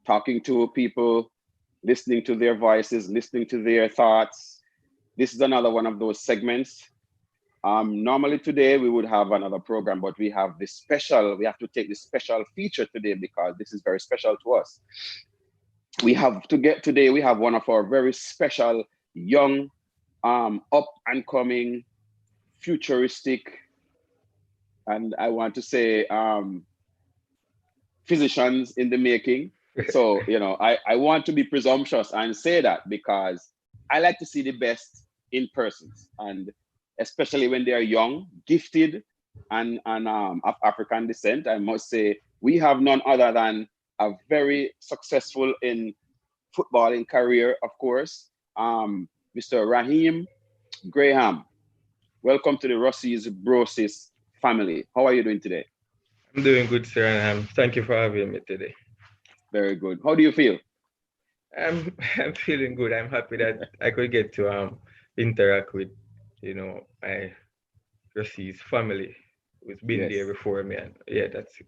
talking to people, listening to their voices, listening to their thoughts. This is another one of those segments. Normally today we would have another program, but we have we have to take this special feature today because this is very special to us. We have one of our very special young, up and coming, futuristic, and I want to say physicians in the making. So, I want to be presumptuous and say that because I like to see the best in persons, and especially when they are young, gifted, and of African descent. I must say we have none other than a very successful in footballing career, of course, Mr. Raheem Graham. Welcome to the Ruseas Brosis family. How are you doing today? I'm doing good, sir, and thank you for having me today. Very good. How do you feel? I'm feeling good. I'm happy that I could get to interact with, my Ruseas family who's been Yes. there before me, and yeah, that's it.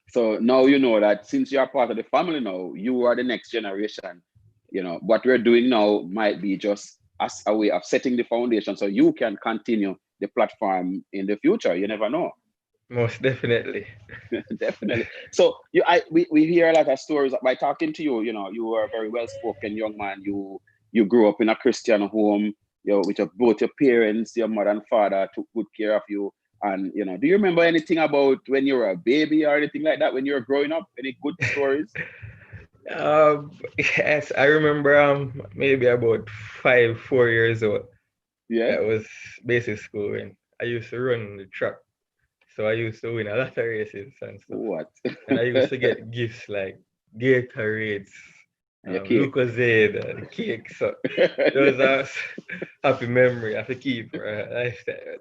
So now you know that since you are part of the family now, you are the next generation. What we're doing now might be just as a way of setting the foundation so you can continue the platform in the future. You never know. Most definitely. Definitely. So we hear a lot of stories by talking to you. You are a very well spoken young man. You grew up in a Christian home. With both your parents, your mother and father took good care of you. And do you remember anything about when you were a baby or anything like that when you were growing up? Any good stories? Yes, I remember maybe about 4 years old. Yeah. That was basic school when I used to run the track. So I used to win a lot of races and stuff. What? And I used to get gifts like Gatorades, And your cake. Lucozade, and cake. So those are happy memory I have to keep for a lifetime.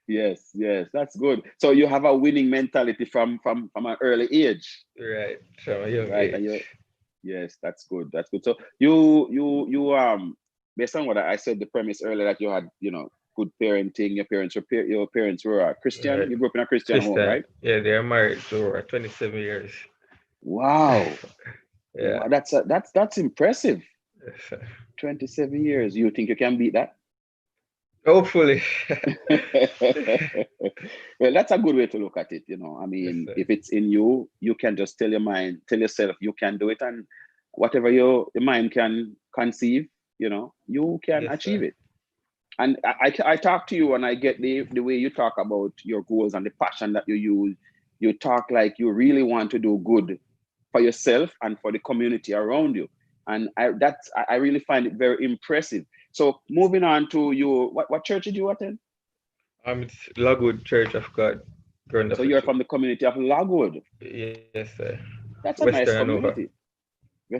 Yes, yes, that's good. So you have a winning mentality from an early age, Right, from a young right? And age. yes, that's good. That's good. So you based on what I said, the premise earlier that you had, good parenting. Your parents were Christian. Right. You grew up in a Christian home, Christian, right? yeah, they're married for 27 years. Wow. Yeah. Wow, that's impressive. 27 years. You think you can beat that? Hopefully. Well, that's a good way to look at it. I Yes, mean, sir. if it's in you, you can just tell yourself you can do it, and whatever your mind can conceive, you can Yes, achieve sir. it. And I talk to you, and I get the way you talk about your goals and the passion that you use. You talk like you really want to do good for yourself and for the community around you. And I really find it very impressive. So moving on to you, what church did you attend? It's Lagwood Church of God, So you're Grundafuchi. from the community of Lagwood. Yes, sir. That's a Western nice Hanover. community.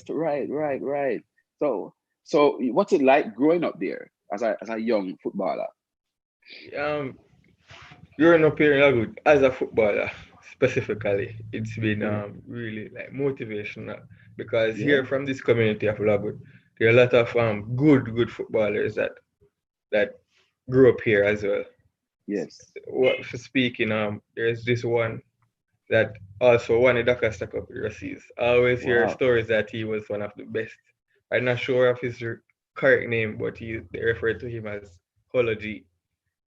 Right, right, right. So what's it like growing up there as a young footballer? Um, Growing up here in Lagwood as a footballer specifically, it's been Yeah, really like motivational because here yeah, from this community of Lagwood, there are a lot of good footballers that grew up here as well. yes. What for speaking, there's this one that also won the Dakar Stack Cup Ruseas. I always hear Wow. stories that he was one of the best. I'm not sure of his correct name, but they refer to him as Holo G.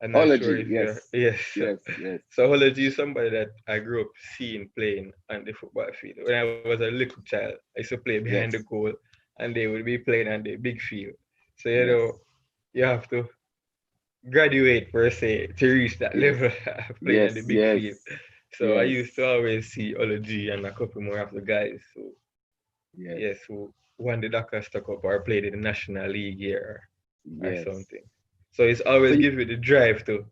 I'm not sure Ology, if you're yes, yes. yes, yes, So Holo G is somebody that I grew up seeing playing on the football field. When I was a little child, I used to play behind the yes, goal and they would be playing on the big field. So yes, you have to graduate per se to reach that yes, level of playing on the yes, big yes, field. So I yes, used to always see Ology and a couple more of the guys who yes, yes who won the Dakar Cup or played in the National League here or yes. something. So it's So always give you the drive to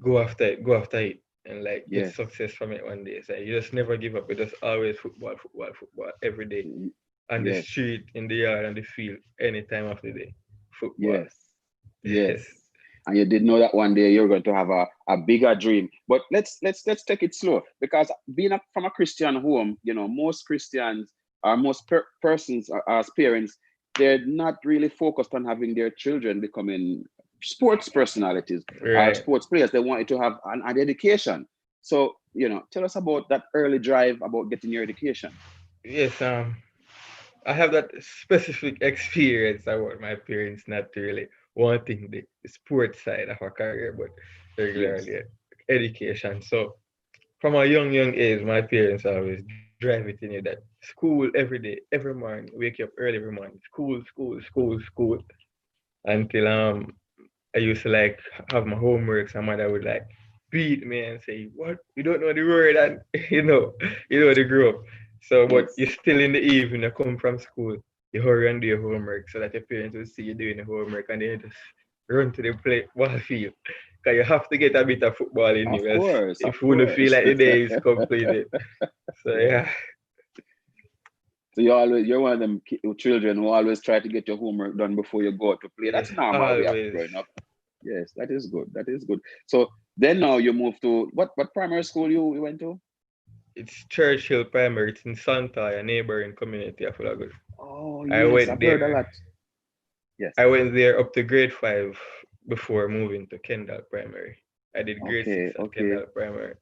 go after it and like get yes, success from it one day. So you just never give up. You just always football every day on the yes, street, in the yard, on the field, any time of the day. Football. yes, yes. Yes. And you did know that one day you're going to have a bigger dream. But let's take it slow because from a Christian home, most Christians or most persons as parents, they're not really focused on having their children becoming sports personalities or Right. sports players. They want you to have an education. So, tell us about that early drive about getting your education. Yes, I have that specific experience about my parents not really wanting the sports side of our career, but Yes. regularly education. So from a young age, my parents always drive it in you that school every day, every morning, wake you up early every morning, school, until I used to like have my homeworks. And mother would like beat me and say, "What? You don't know the word?" And you know the group. So, but Yes. you're still in the evening. You come from school, you hurry and do your homework so that your parents will see you doing the homework, and then you just run to the play ball field. Cause you have to get a bit of football in Of you, else course. Of if you wanna feel course. like the day is completed. So Yeah. yeah, So you're one of them children who always try to get your homework done before you go out to play. yeah, That's normal way of always. growing up. Yes, that is good. That is good. So then now you move to what primary school you went to? It's Churchill Primary. It's in Santa, a neighboring community of Lagos. Oh I yes, went I've heard a there. lot. Yes. I went there up to grade 5 before moving to Kendall Primary. I did grade Okay, 6 at okay. Kendall Primary.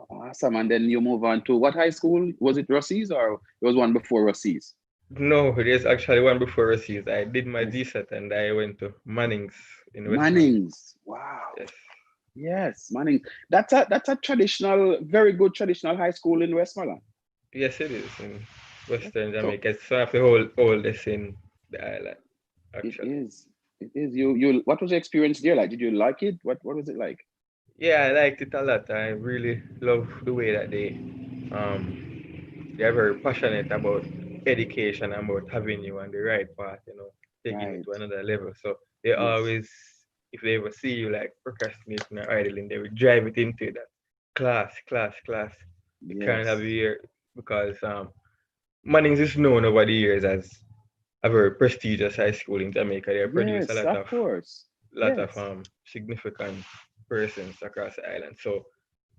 Awesome. And then you move on to what high school? Was it Ruseas or it was one before Ruseas? No, there's actually one before Ruseas. I did my Yes. GSET and I went to Manning's in Westmoreland. Mannings. Wow. Yes. Yes, Manning. That's a traditional, very good traditional high school in Westmoreland. Yes, it is in Yeah. Western So Jamaica. It's one of the whole oldest in the island, it actually. is. It is. You. What was your experience there like? Did you like it? What was it like? Yeah, I liked it a lot. I really love the way that they're very passionate about education and about having you on the right path, taking you Right. to another level. So they Yes. always, if they ever see you like procrastinating or idling, they will drive it into that class. They can't have Yes. you here because Manning's is known over the years as a very prestigious high school in Jamaica. They produce a Yes. Of course. lot of Yes. significant persons across the island. So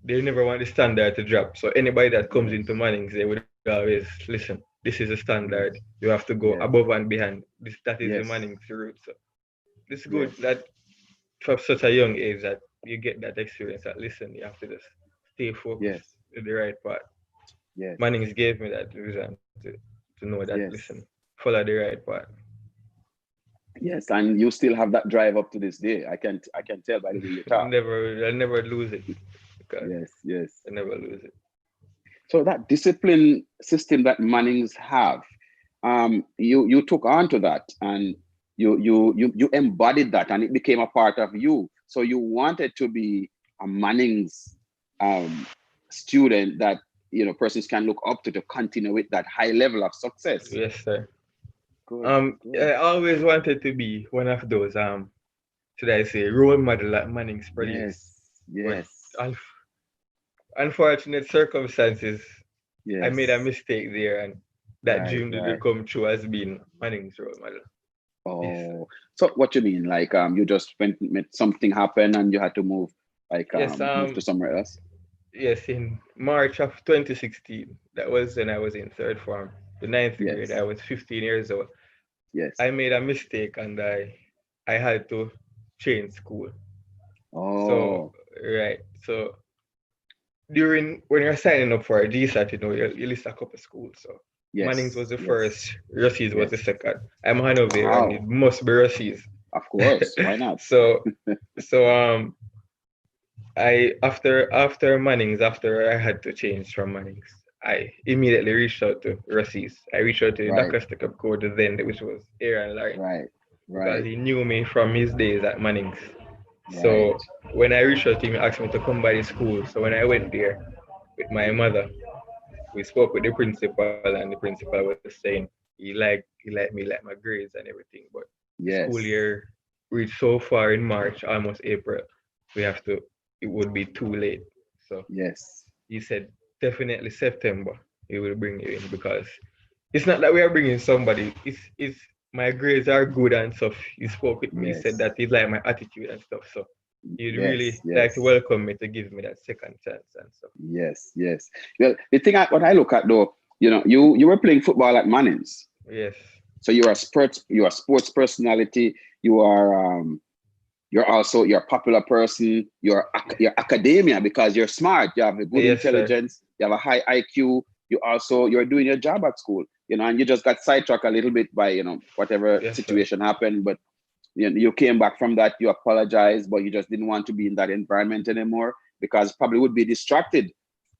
they never want the standard to drop. So anybody that comes into Yes. Manning's, they would always listen. This is a standard. Yes. You have to go Yes. above and behind. That is the Yes. Manning's route. So it's good Yes. that from such a young age that you get that experience. That listen, you have to just stay focused Yes. to the right path. Yes. Manning's gave me that reason to know that listen, Yes. follow the right path. Yes. And you still have that drive up to this day. I can tell by the way you talk. I'll never lose it because Yes. Yes. I never lose it. So that discipline system that Mannings have, you took on to that and you embodied that and it became a part of you. So you wanted to be a Mannings um, student that persons can look up to continue with that high level of success. Yes, sir. Good, good. I always wanted to be one of those should I say role model that Manning's produced, Yes, but yes, unf- unfortunate circumstances, I made a yes. mistake there, and that Right, dream didn't right. come true as being Manning's role model. Yes, sir. Oh, so what you mean? Like you just went met something happened and you had to move, like Yes, move to somewhere else. yes. In March of 2016, that was when I was in third form, the ninth grade. I Yes, was 15 years old. yes. I made a mistake, and I had to change school. So Oh, right, so during when you're signing up for a GSAT, you list a couple schools. So Manning's was yes, the yes, first, Ruseas was the yes. second. I'm Hanover and it Wow. must be Ruseas. Of course. Why not? so so after Manning's, after I had to change from Manning's, I immediately reached out to Ruseas. I reached out to the Right, Dakar Cup coach then, which was Aaron Larry, right, because right, he knew me from his days at Manning's. right, So when I reached out to him, he asked me to come by the school. So when I went there with my mother, we spoke with the principal, and the principal was saying he liked me, like my grades and everything. But the school yes, year reached so far in March, almost April, we have to. It would be too late. So yes, he said definitely September he will bring you in because it's not that we are bringing somebody. It's my grades are good and stuff. He spoke with me. He said yes, that he like my attitude and stuff. So he'd yes, really like to yes, welcome me to give me that second chance and stuff. yes, yes. Well, the thing what I look at though, you were playing football at Mannings. Yes. So you're a sports personality. You're a popular person. You're academia because you're smart. You have a good Yes, sir. intelligence. You have a high IQ. you're doing your job at school, and you just got sidetracked a little bit by, whatever Yes, sir. situation happened. But you came back from that, you apologized, but you just didn't want to be in that environment anymore, because probably would be distracted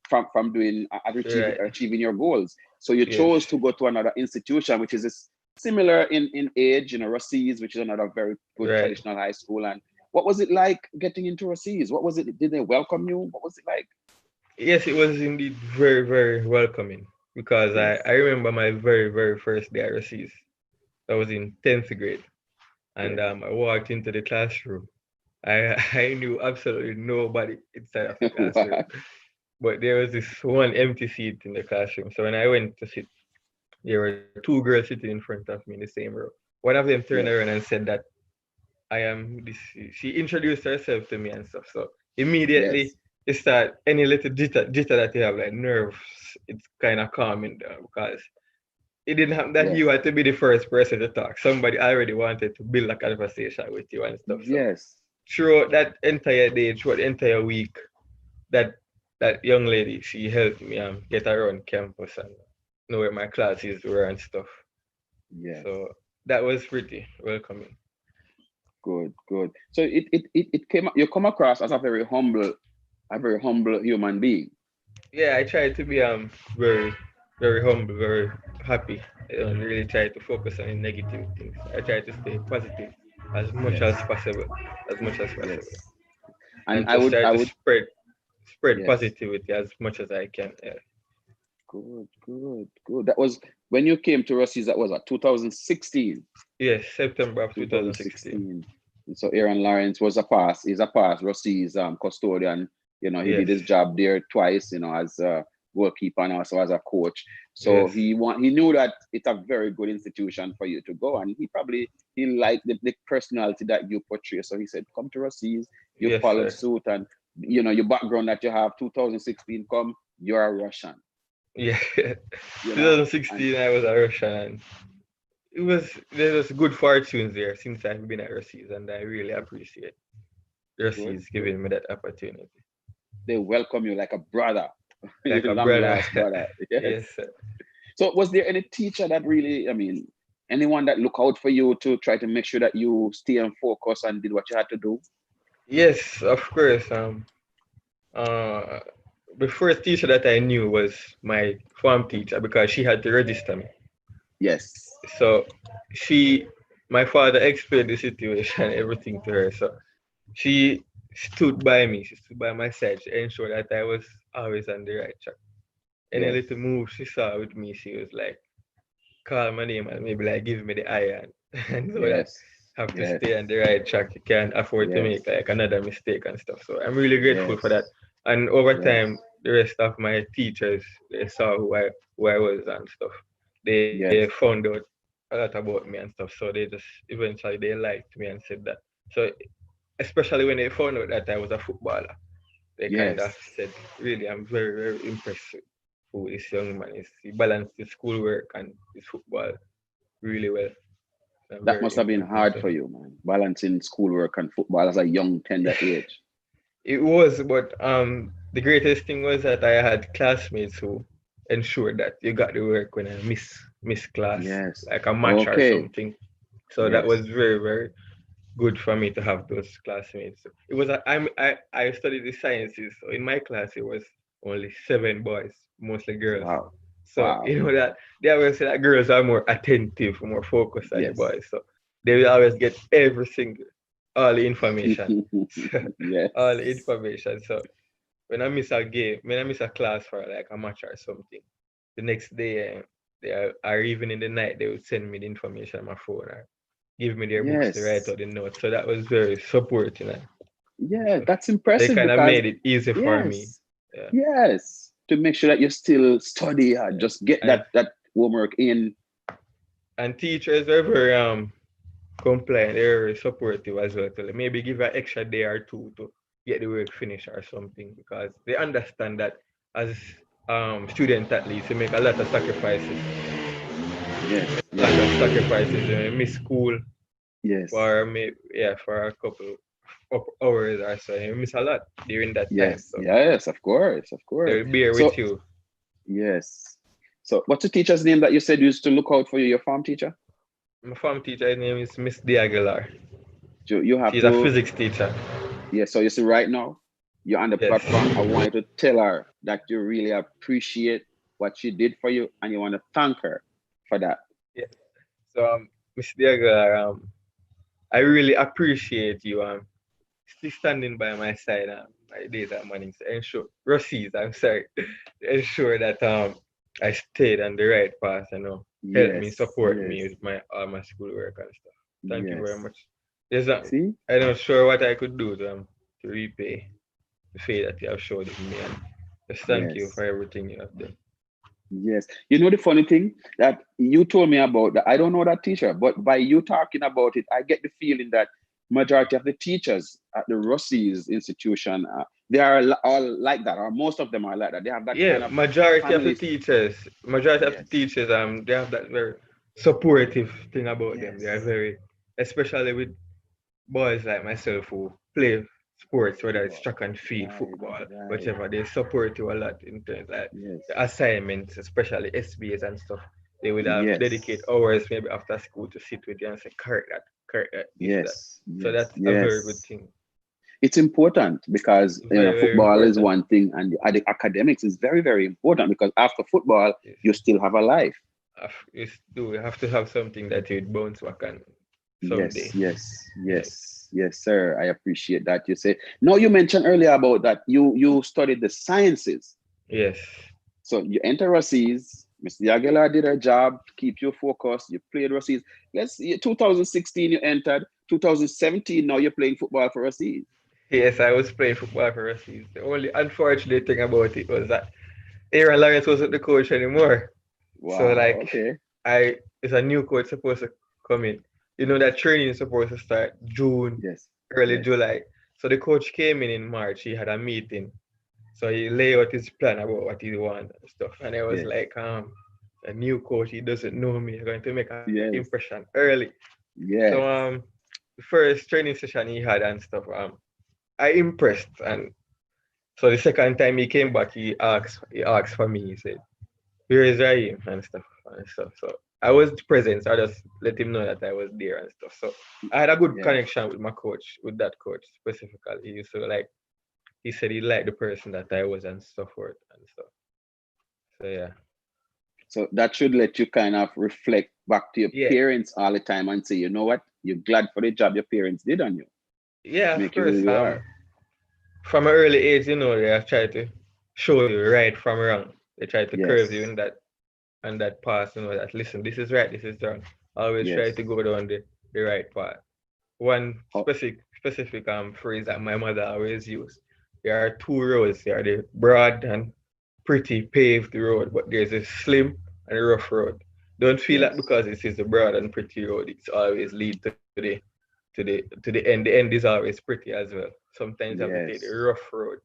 from doing Right. achieving your goals. So you Yes. chose to go to another institution, which is similar in age, Ruseas, which is another very good Right. traditional high school. And what was it like getting into Ruseas? What was it? Did they welcome you? What was it like? Yes, it was indeed very, very welcoming because I Yes, remember my very, very first day at Ruseas. I was in 10th grade and yes. I walked into the classroom. I I knew absolutely nobody inside of the classroom, Wow. but there was this one empty seat in the classroom. So when I went to sit, there were two girls sitting in front of me in the same row. One of them turned around Yes, and said that I am this. She introduced herself to me and stuff. So immediately yes, you start any little jitter that you have, like nerves, it's kind of calming down because it didn't happen that you yes, had to be the first person to talk. Somebody already wanted to build a conversation with you and stuff. So yes. throughout that entire day, throughout the entire week, that that young lady, she helped me get around campus and know where my classes were and stuff. Yes. So that was pretty welcoming. Good, good. So it came, you come across as a very humble human being. Yeah, I try to be very very humble, very happy. I don't really try to focus on the negative things. I try to stay positive as much as Yes, possible, as much as possible, yes. And and just try I to would, spread yes. positivity as much as I can. Yeah. Good, good, good. That was when you came to Russies. That was what, 2016. Yes, September of 2016. 2016. And so Aaron Lawrence he's a past Rusty's custodian. He did Yes, his job there twice, as a goalkeeper and also as a coach. So yes, he knew that it's a very good institution for you to go. And he liked the personality that you portray. So he said, come to Rusty's, you yes, followed sir. suit, and your background that you have, 2016 come, you're a Russian, Yeah, you know, and 2016 I was a Russian. And there was good fortunes there since I've been at Ruseas, and I really appreciate good, Ruseas good. giving me that opportunity. They welcome you like a brother, Like your a long brother. lost brother. Yes. Yes, sir. So was there any teacher that really, anyone that look out for you to try to make sure that you stay on focus and did what you had to do? Yes, of course. Uh, the first teacher that I knew was my form teacher because she had to register me. Yes. So she, my father explained the situation, everything to her. So she stood by me. She stood by my side. She ensured that I was always on the right track. Any Yes. little move she saw with me, she was like, call my name and maybe like give me the iron and so that Yes. have to Yes. stay on the right track. You can't afford to Yes. make like another mistake and stuff. So I'm really grateful for that. Yes. And over Yes. time, the rest of my teachers they saw who I was and stuff. They Yes. found out a lot about me and stuff. So they just eventually they liked me and said that. So especially when they found out that I was a footballer, they kind of Yes. said, really, I'm very, very impressed with who this young man is. He balanced his schoolwork and his football really well. I'm That very must have been impressed hard with for him. you, man. Balancing schoolwork and football as a young, tender age. It was, but the greatest thing was that I had classmates who ensured that you got the work when I miss class, Yes. like a match or Okay. something. So that Yes. was very, very good for me to have those classmates. It was I studied the sciences, so in my class it was only 7 boys, mostly girls. Wow. So Wow. you know that they always say that girls are more attentive, more focused than the Yes. boys. So they will always get every single all the information. All the Yes. information. So when I miss a game, when I miss a class for like a match or something, the next day or even in the night they would send me the information on my phone or give me their books to write Yes. out the notes. So that was very supporting. Yeah, So that's they impressive kind of because made it easy for me. yes, Yeah. yes, to make sure that you still study and Yeah. just get And that homework in. and teachers are very compliant, they're very supportive as well. So maybe give an extra day or two to get the work finished or something because they understand that as students at least they make a lot of sacrifices. Yes, A lot yes, of sacrifices. They miss school yes, for maybe yeah for a couple of hours or so. You miss a lot during that time. yes, So yes, of course, of course. they'll bear So with you. Yes. So what's the teacher's name that you said used to look out for you, your form teacher? My form teacher name is Miss D. Aguilar. You have She's a to, physics teacher. yeah, so you see right now, you're on the Yes. platform. I want you to tell her that you really appreciate what she did for you and you want to thank her for that. Yeah. So Miss D. Aguilar, I really appreciate you still standing by my side my days and mornings to ensure Ruseas, I'm sorry, to ensure that I stayed on the right path and help me, Yes, support me yes, with my schoolwork and stuff. Thank you very yes. much. There's a, See? I'm not sure what I could do to repay the favor that you have showed me, and just thank you for Yes. everything you have done. Yes. You know the funny thing that you told me about that I don't know that teacher, but by you talking about it, I get the feeling that majority of the teachers at the Ruseas institution, they are all like that, or most of them are like that. They have that Yeah, kind of family. majority of the Yes. teachers, they have that very supportive thing about them. They are Yes. very, especially with boys like myself who play sports, whether it's Football. track and field, Right. football, Right. whatever, they support you a lot in terms like Yes. the assignments, especially SBAs and stuff. They would have dedicate Yes. hours maybe after school to sit with you and say, correct that, this, that. Yes. So Yes. that's a very good Yes. thing. It's important because Very, very football is important. one thing, and the academics is very, very important because after football, Yes. you still have a life. You have to have something that you'd bounce back on Yes, someday. yes, Yes. yes, yes, sir. I appreciate that. You say. Now you mentioned earlier about that you studied the sciences. Yes. So you enter Ruseas. Mr. Aguilar did her job to keep you focused. You played Ruseas. 2016 you entered. 2017 now you're playing football for Ruseas. Yes, I was playing football for Ruseas. The only unfortunate thing about it was that Aaron Lawrence wasn't the coach anymore. So Wow. like Okay. I it's a new coach supposed to come in. You know that training is supposed to start June, Yes. early Yes. July. So the coach came in March. He had a meeting. So he laid out his plan about what he want and stuff. And I was Yes. like, a new coach, he doesn't know me. I'm going to make an Yes. impression early. So Yes. the first training session he had and stuff, I impressed. And so the second time he came back, he asked for me. He said, "Where is Raheem?" and stuff and stuff. So I was present. So I just let him know that I was there and stuff. So I had a good Yes. connection with my coach, with that coach specifically. He used to like he said he liked the person that I was and so forth and stuff. So yeah. So that should let you kind of reflect back to your Yeah. parents all the time and say, you know what? You're glad for the job your parents did on you Yeah, to of make you who course. you are. From an early age, they have tried to show you right from wrong. They try to curve you Yes. in that path, that listen, this is right, this is wrong. Always try Yes. to go down the right path. One Oh, specific phrase that my mother always used. There are two roads. There are the broad and pretty paved road, but there's a slim and a rough road. Don't feel that yes. because this is the broad and pretty road, it's always lead to the end. The end is always pretty as well. Sometimes you have to take the Yes. rough road,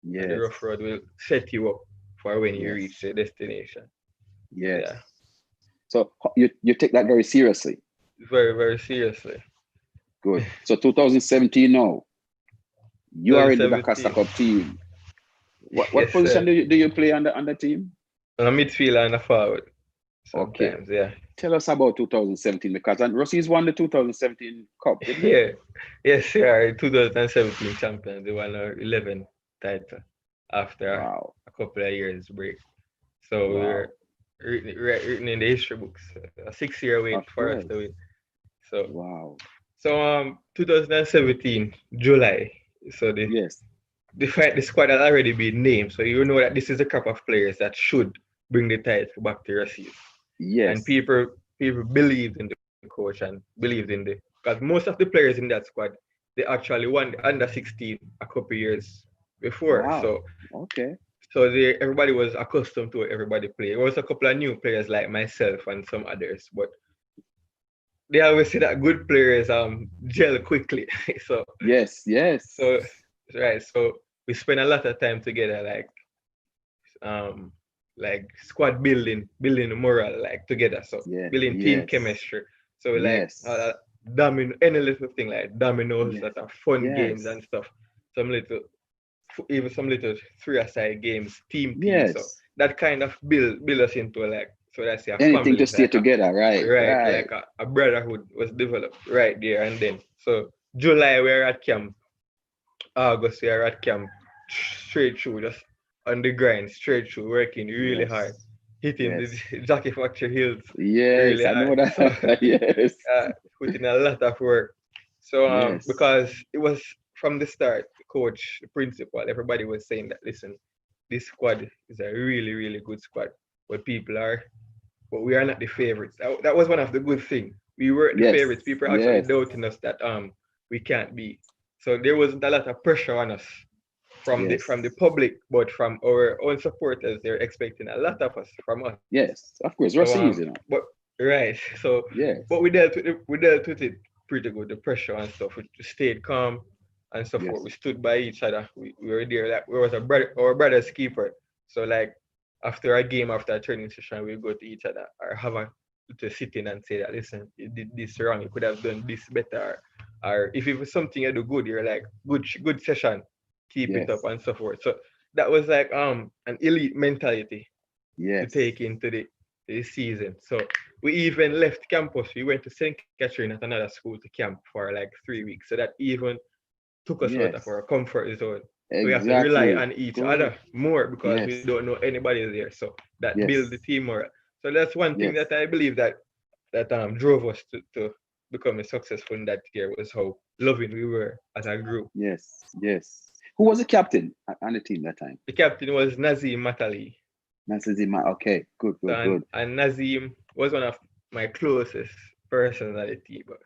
and the Yes. rough road will set you up for when you reach Yes. the destination. So Yes. yeah, So you take that very seriously. very, very seriously. Good. So 2017 now, you are in the Dakar 2017. Cup team. What Yes, position sir. do you play on the team? On a midfield and a forward. Okay. Sometimes, yeah. Tell us about 2017 because and Russia's won the 2017 Cup, didn't they? Yeah. Yes, they are 2017 champions. They won our 11th title after Wow. a couple of years break. So we're Wow. written in the history books. A 6 year wait Of for us to course. win. So Wow. 2017 July. So Yes. the squad had already been named. So you know that this is a crop of players that should bring the title back to Russia. And Yes. people believed in the coach and believed in because most of the players in that squad they actually won the under 16 a couple years before. So Wow. Okay. so everybody was accustomed to everybody play. There was a couple of new players like myself and some others, but they always say that good players gel quickly. so Yes. Yes. so right. So we spend a lot of time together, um squad building the morale together. So Yeah. building team Yes. chemistry. So we Yes. domino any little thing like dominoes Yes. that are fun games Yes. and stuff. Some little even some little three-a-side games, team. So Yes. that kind of build us into like, so that's a Anything to family, stay together, right? right, Right. like a brotherhood was developed right there and then. So July we're at camp, August we're at camp, straight through, just on the grind, straight through, working really hard, Yes. hitting the Yes. Jockey Factory Hills Yes. really I know hard. So that. Yes. putting a lot of work. So Yes. because it was from the start, the coach, the principal, everybody was saying that listen, this squad is a really, really good squad. But people are, but we are not the favorites. That was one of the good things. We weren't the Yes. favorites. People are actually Yes. doubting us that we can't be. So there wasn't a lot of pressure on us from the Yes. public, but from our own supporters, they're expecting a lot of us from us. Yes. Of course. So Ruseas, you know. but right. So Yes. but we dealt with it pretty good, the pressure and stuff. We stayed calm and so forth. Yes. We stood by each other. We were there, like we was our brother's keeper. So like after a game, after a training session, we go to each other or have a to sit in and say that listen, you did this wrong, you could have done this better. Or if it was something you do good, you're like, good session, keep it up Yes. and so forth. So that was like an elite mentality to Yes. take into the season. So we even left campus. We went to St. Catherine at another school to camp for like 3 weeks. So that even took us out of Yes. our comfort zone. So we have to rely Exactly. on each Good. other more because we Yes. don't know anybody there. So that build the Yes. team more. So that's one thing that Yes. I believe that drove us to become successful in that year was how loving we were as a group. Yes. Yes. Who was the captain on the team that time? The captain was Nazim Matali. Nasazima. Okay. Good. So Good. Good. and Nazim was one of my closest persons at the team. But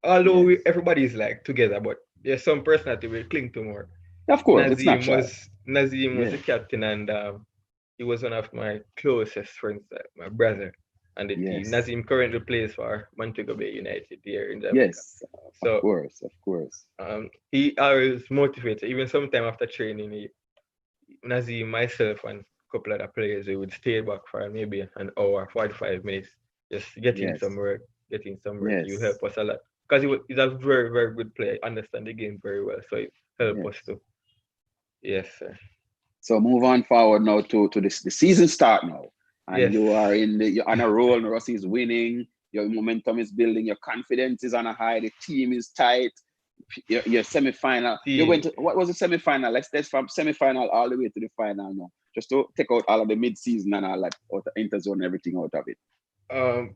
although Yes. everybody is like together, but there's some personality we cling to more. Of course, it's natural. Nazim was the Yes. captain, and he was one of my closest friends, my brother, and the team. Yes. Nazim currently plays for Montego Bay United here in Jamaica. Yes. Of So course. Of course. he always motivates. Even sometime after training, Nazim, myself, and a couple other players, we would stay back for maybe an hour, 45 minutes, just Yes. getting some work. You Yes. help us a lot because he's a very, very good player, understand the game very well. So it help us Yes. to. Yes, sir. So move on forward now to this the season start now, and Yes. you're on a roll. And Rossi is winning. Your momentum is building. Your confidence is on a high. The team is tight. Your semi-final. You Team. went to, what was the semi-final? Let's from semi-final all the way to the final now. Just to take out all of the mid-season and all that, out the interzone, and everything out of it. Um,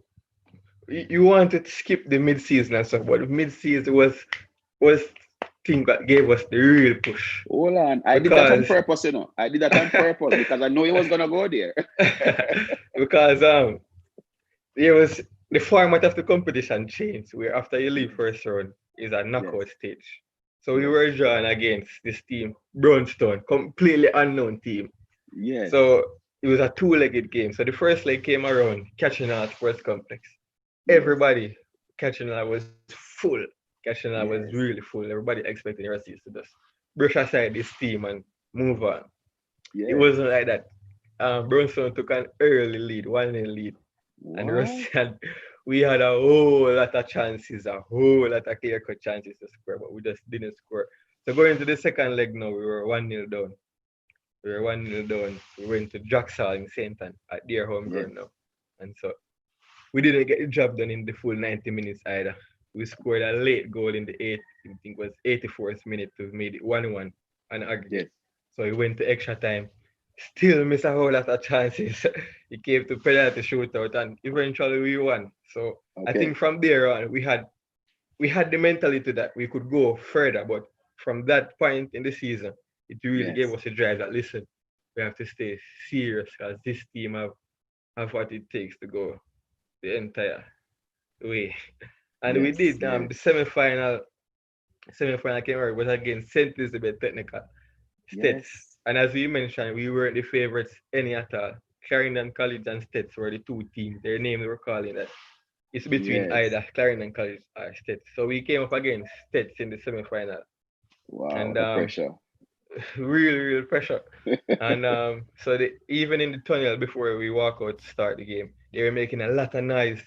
you wanted to skip the mid-season and stuff, but the mid-season was thing that gave us the real push Hold on, I did that on because purpose, I did that on purpose because I know he was gonna go there. because there was the format of the competition changed where after you leave first round is a Yes, knockout stage. So we yes, were drawn against this team, Brownstone, completely unknown team. yes, So it was a two-legged game. So the first leg came around, catching at Sports Complex. yes, Everybody catching was full. Catching was yes, really full. Everybody expecting Ruseas to just brush aside this team and move on. It yes. wasn't like that. Brownstone took an early lead, 1-0 lead. And the rest What? had we had a whole lot of chances, a whole lot of clear cut chances to score, but we just didn't score. So going into the second leg now, we were 1-0 down. We were 1-0 down. We went to Jacksal in St. Ann at their home Yes, ground now. And so we didn't get the job done in the full 90 minutes either. We scored a late goal in the I think it was 84th minute to made it 1-1 on yes. aggregate. So we went to extra time. Still miss a whole lot of chances. It came to penalty shootout and eventually we won. So I Okay. think from there on we had the mentality that we could go further, but from that point in the season, it really gave Yes, us a drive that listen, we have to stay serious because this team have what it takes to go the entire way. And we yes, did yes, the semi-final came out was against St. Elizabeth Technical States. yes, And as we mentioned, we weren't the favorites any at all. Clarendon College and States were the two teams. Their name they were calling that. It's between yes. either Clarendon College or States. So we came up against States in the semi-final. Wow, And the pressure. really, real pressure. And so even in the tunnel before we walk out to start the game, they were making a lot of noise.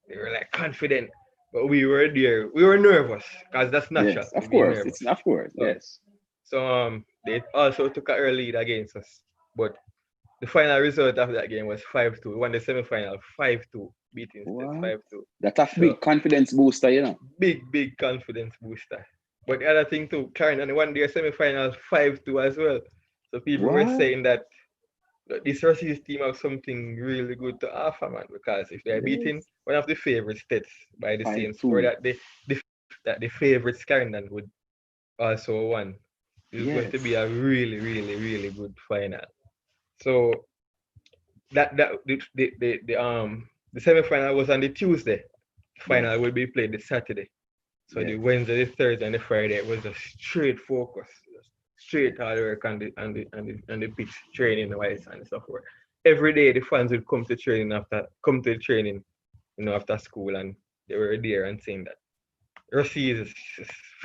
They were like confident. But we were there. We were nervous because that's natural Yes, to of be course. nervous. It's of course. So Yes. So they also took an early lead against us. But the final result of that game was 5-2. We won the semi-final 5-2, beating States What? 5-2. That's a So big confidence booster, you know. big confidence booster. But the other thing too, Karen won their semi-finals 5-2 as well. So people were What? saying that this Ruseas team have something really good to offer, man. Because if they're beating Yes. one of the favorite states by the Five same score two. that the favorites Clarendon would also won, it's going to be Yes. a really good final. So the semi-final was on the Tuesday. Final Yes. will be played the Saturday. So the Yes. Wednesday, the Thursday, and the Friday was just straight focus, just straight Yes. hard work on the pitch, training wise and stuff. Every day the fans would come to the training, after school, and they were there and saying that Rusea is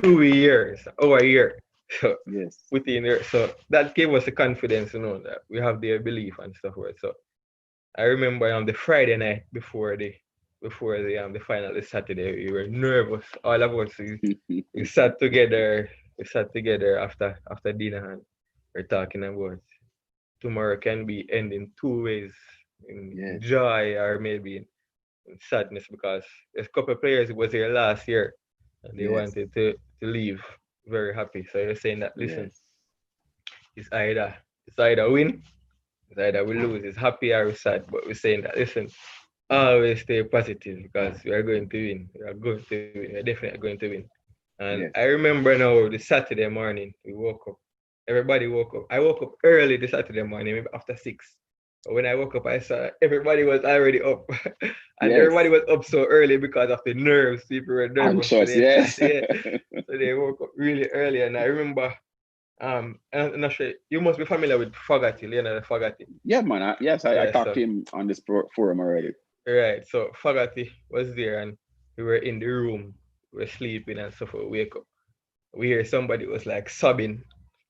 few years, our year. So Yes. within there, so that gave us the confidence, that we have their belief and stuff. So I remember on the Friday night before the final this Saturday, we were nervous. All of us we sat together. We sat together after dinner and we're talking about tomorrow can be ending two ways, in Yes. joy or maybe in sadness, because there's a couple of players who was here last year and they Yes. wanted to leave very happy. So you're saying that, listen, Yes. it's either it's either win, it's either we lose, it's happy or it's sad. But we're saying that, listen, always stay positive because we are going to win. We are going to win. We're definitely going to win. And I Yes. remember now the Saturday morning we woke up. Everybody woke up. I woke up early the Saturday morning, maybe after 6. But when I woke up, I saw everybody was already up, and everybody Yes. was up so early because of the nerves. People were nervous Anxious. today. Yes. Yeah, so they woke up really early. And I remember, and I'm not sure you must be familiar with Fogarty, Leonard Fogarty. Yeah, man. Yes, I Yeah, talked so to him on this forum already. right. So Fogarty was there and we were in the room. We were sleeping and stuff. We wake up. We hear somebody was like sobbing.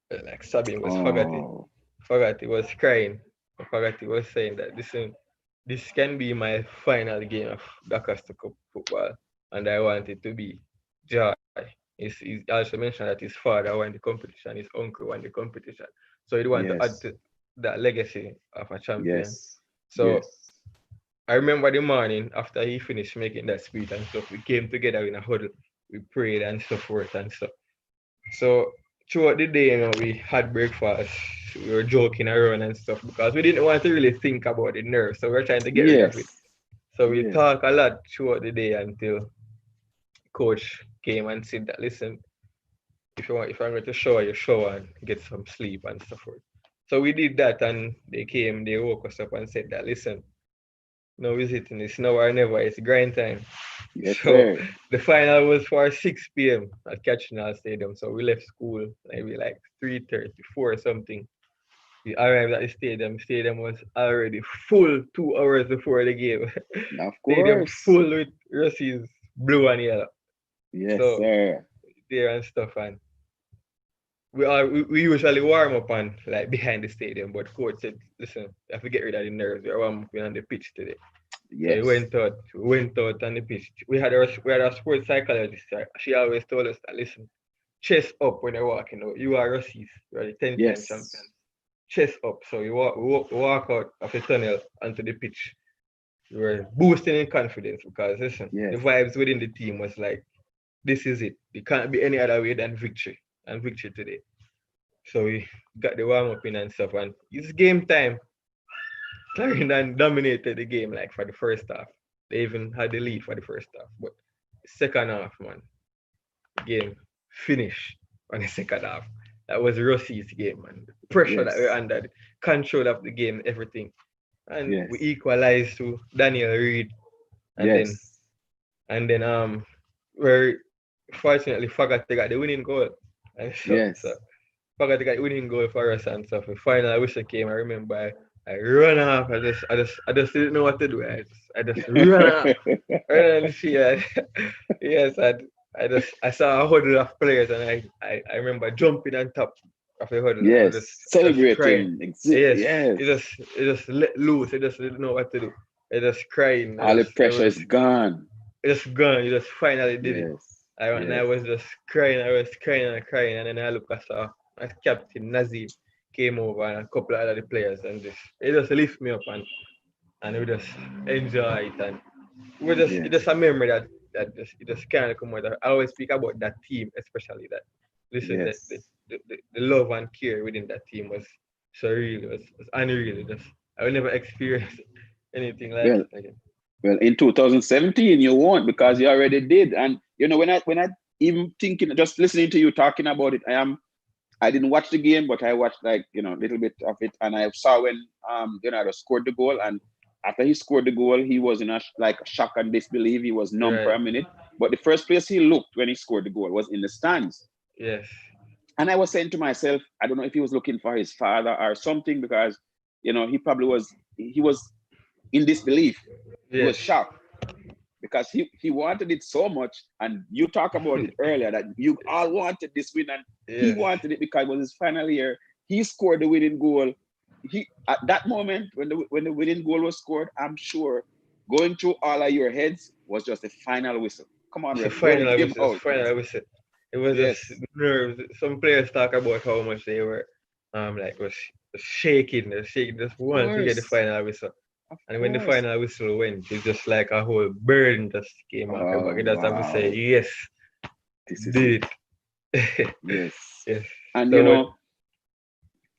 Like sobbing was Fogarty. Oh. Fogarty was crying. Fogarty was saying that this can be my final game of Doncaster Cup football. And I want it to be joy. He also mentioned that his father won the competition, his uncle won the competition. So he want to add Yes. to that legacy of a champion. Yes. So Yes. I remember the morning after he finished making that speech and stuff, we came together in a huddle, we prayed and so forth and stuff. So throughout the day, we had breakfast, we were joking around and stuff because we didn't want to really think about the nerves. So we were trying to get rid of it. Yes. So we Yes. talked a lot throughout the day until coach came and said that, listen, if I'm going to shower, you shower and get some sleep and stuff. So we did that and they woke us up and said that, listen, no visiting. It's now or never. It's grind time. Yes, So sir. the final was for 6 p.m. at Kitchener Stadium. So we left school maybe like 3:34 or something. We arrived at the stadium. Stadium was already full 2 hours before the game. Of Stadium course. full with Ruseas blue and yellow. Yes, So sir. there and stuff. And we usually warm up on like behind the stadium, but coach said, listen, you have to get rid of the nerves. We're warming up on the pitch today. So Yes. we went out on the pitch. We had our sports psychologist. She always told us that, listen, chest up when you're walking out. You are Ruseas. You are the 10-time Yes. champions. Chest up. So we walk out of the tunnel onto the pitch. We were boosting in confidence because listen, the Yes. vibes within the team was like, this is it. It can't be any other way than victory and victory today. So we got the warm up in and stuff, and it's game time. Clarendon dominated the game like for the first half. They even had the lead for the first half, but second half, man, the game finished on the second half. That was Russie's game, man. The pressure that we were Yes. under, the control of the game, everything, and we Yes. equalized to Daniel Reed, and then Yes. and then where fortunately Fogarty got the winning goal, and so Yes. Fogarty got the winning goal for us and stuff. The final whistle came. I remember I run off. I just didn't know what to do. I just run off. Right on the field. Yes, I saw a huddle of players and I remember jumping on top of the huddle. I was Yes. just crying. Celebrating. Yes, Yes. it just let loose. It just didn't know what to do. I just crying. All the I pressure was is gone. just gone. You just finally did it. Yes. I Yes. was just crying. I was crying and crying, and then I look, I saw as captain, Nazim came over and a couple of other players, and it just lift me up, and we just enjoy it, and it's just Yes. a memory that just it just kind of come out. I always speak about that team, especially that. Listen, Yes. the love and care within that team was surreal. It was unreal. I will never experience anything like Well, it again. well, in 2017 you won't because you already did. And when I even thinking, just listening to you talking about it, I didn't watch the game, but I watched like a little bit of it, and I saw when Leonardo scored the goal, and after he scored the goal, he was in like shock and disbelief. He was numb for Right. a minute, but the first place he looked when he scored the goal was in the stands. Yes. And I was saying to myself, I don't know if he was looking for his father or something, because he probably was in disbelief. He Yes. was shocked because he wanted it so much. And you talk about it earlier that you all wanted this win, and he Yes. wanted it because it was his final year. He scored the winning goal. He At that moment when the winning goal was scored, I'm sure going through all of your heads was just a final whistle. Come on, It's a ref, don't final give whistle. It's out. final whistle. It was just Yes, nerves. Some players talk about how much they were like was shaking. They're shaking just one to get the final whistle. of And when the course. final whistle went, it's just like a whole burden just came off your back. Oh You just have to say, wow, yes, this is it. did it. Yes, Yes. and So what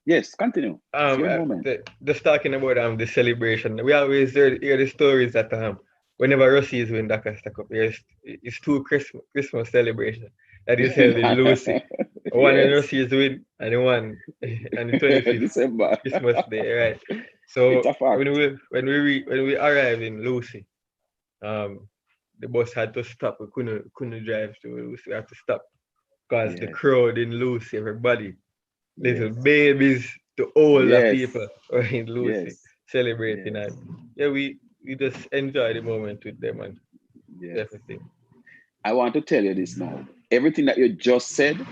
yes, continue. It's your moment. just talking about the celebration, we always hear the stories that whenever Ruseas win that Costa Cup, it's two Christmas celebration that is held in Lucy. One when Yes, Ruseas win and the one on the 25th December. Christmas Day, right? It's So a fact. when we arrived in Lucy, um, the bus had to stop. We couldn't drive to Lucy. We had to stop because the Yes, crowd in Lucy, everybody, little yes, babies to older yes, people were in Lucy yes, celebrating, yes, and yeah, we just enjoy the moment with them and yes. everything. I want to tell you this now. Everything that you just said,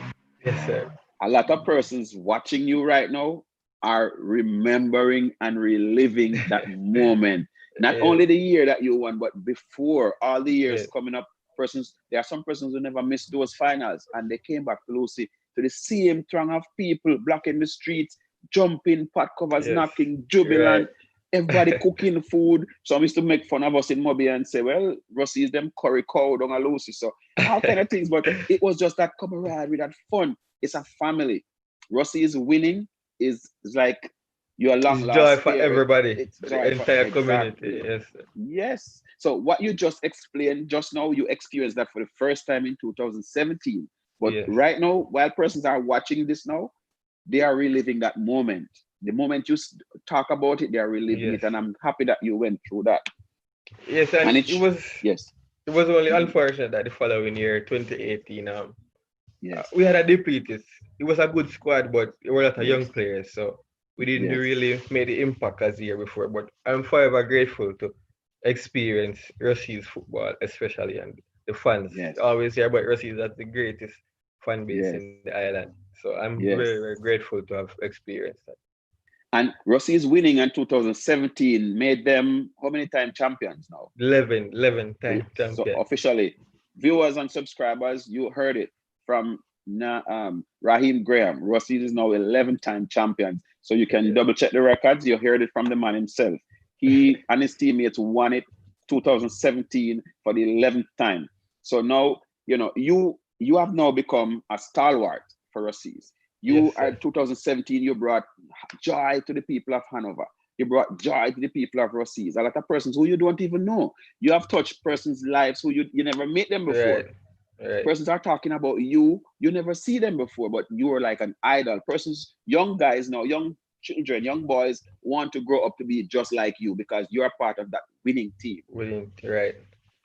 Yes, sir. a lot of persons watching you right now are remembering and reliving that moment. Not Yes, only the year that you won, but before, all the years yes, coming up. There are some persons who never missed those finals, and they came back to Lucy to the same throng of people blocking the streets, jumping, pot covers yes. knocking, Right. jubilant, everybody cooking food. Some used to make fun of us in Moby and say, well, Russie is them curry cow down at Lucy. So all kind of things, but it was just that camaraderie, that fun. It's a family. Russie is winning is like your long It's joy lost for favorite. everybody, It's for the joy for entire community. exactly. Yes, Yes. So what you just explained just now, you experienced that for the first time in 2017. But yes, right now, while persons are watching this now, they are reliving that moment. The moment you talk about it, they are reliving yes, it, and I'm happy that you went through that. yes. And And yes, it was only mhm, unfortunate that the following year, 2018, yes, we had a depleted. It was a good squad, but there were a lot of young yes, players, so we didn't yes, really make the impact as the year before. But I'm forever grateful to experience Russia's football, especially, and the fans yes, always hear about Russia as the greatest fan base yes, in the island. So I'm very, yes. very grateful to have experienced that. And Russell's winning in 2017 made them how many time champions now? 11 time So champion. officially, viewers and subscribers, you heard it from Raheem Graham. Russell is now 11-time champion. So you can Yeah. double check the records. You heard it from the man himself. He and his teammates won it 2017 for the 11th time. So now, you have now become a stalwart for Russell's. Yes, You sir. 2017, you brought joy to the people of Hanover. You brought joy to the people of Ruseas. A lot of persons who you don't even know. You have touched persons' lives who you never met them before. Right. Right. Persons are talking about you. You never see them before, but you are like an idol. Persons, young guys now, young children, young boys want to grow up to be just like you because you're part of that winning team. Within right.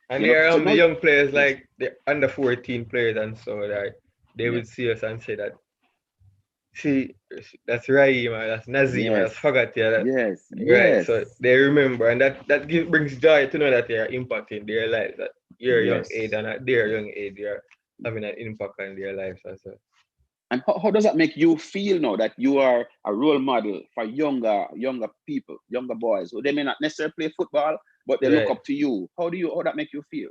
And there So the now, young players yes, like the under 14 players and so that they would yes, see us and say that see that's Raheem or that's Nazim or that's yes, Fagat, yeah, that yes, right. yes, So they remember and brings joy to know that they are impacting their lives at your young age yes. and at their young age they are having an impact on their lives as well. And how does that make you feel now that you are a role model for younger people, younger boys who they may not necessarily play football, but they look Right. up to you? How that make you feel?